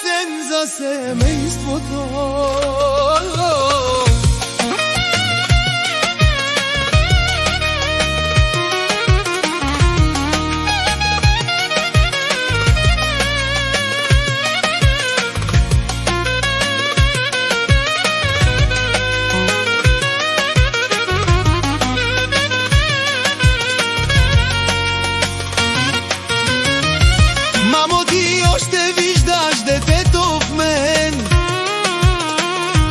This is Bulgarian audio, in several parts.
песен за семейството. Мамо, ти още виждаш детето в мен.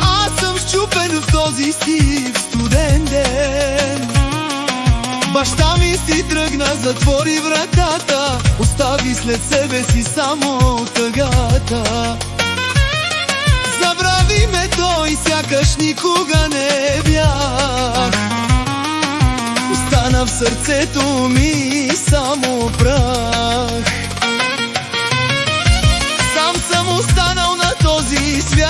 Аз съм счупен в този сив студен ден. Баща ми си тръгна, затвори вратата, остави след себе си само тъгата. Забрави ме той, сякаш никога не бях. Остана в сърцето ми само прах. Сам съм останал на този свят,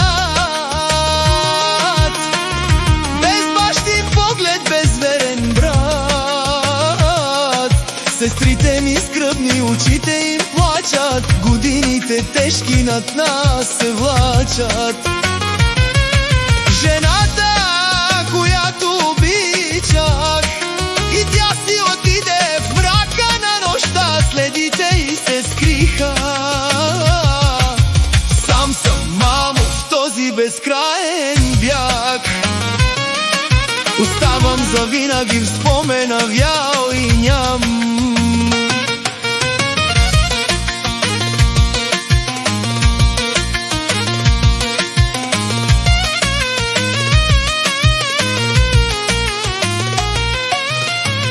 без бащин поглед, без верен брат. Сестрите ми скръбни, очите им плачат, годините тежки над нас се влачат. Жената, която обичах, и тя си отиде в мрака на нощта, следите й се скриха. Сам съм, мамо, в този безкраен бяг. Оставам завинаги в спомена вял и ням.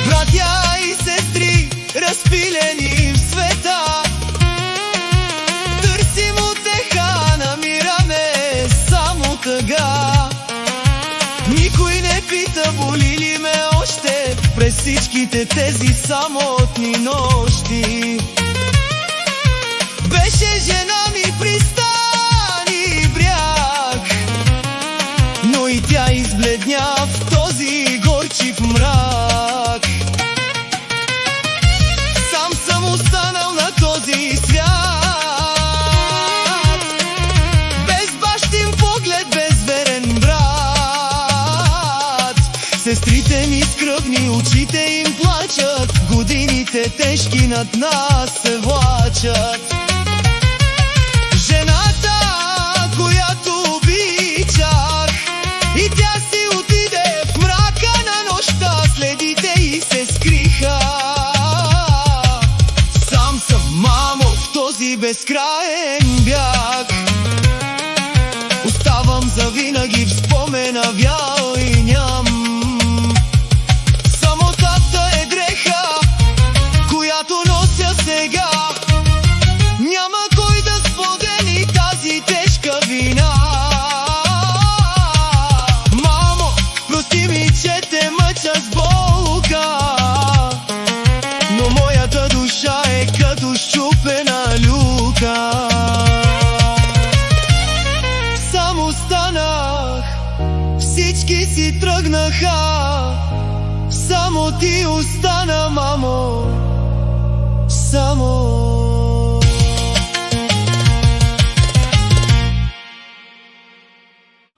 Братя и сестри, разпилени в света, търсим утеха, намираме само тъга. Никой не пита, боли ли ме още през всичките тези самотни нощи. Беше жена ми пристан и бряг, но и тя избледня в този горчив мрак. Сам съм останал на този свят, без бащин поглед, без верен брат. Сестрите ми скръбни, очите им плачат, годините тежки над нас се влачат. Жената, която обичах, и тя си отиде в мрака на нощта, следите й се скриха. Сам съм, мамо, в този безкраен бяг. Оставам завинаги в спомена вял и ням. Самотата е дреха, която нося сега. Няма кой да сподели тази тежка вина. Мамо, прости ми, че те мъча с болка, но моята душа е като счупена люка. Сам останах, всички си тръгнаха, само ти остана, мамо, само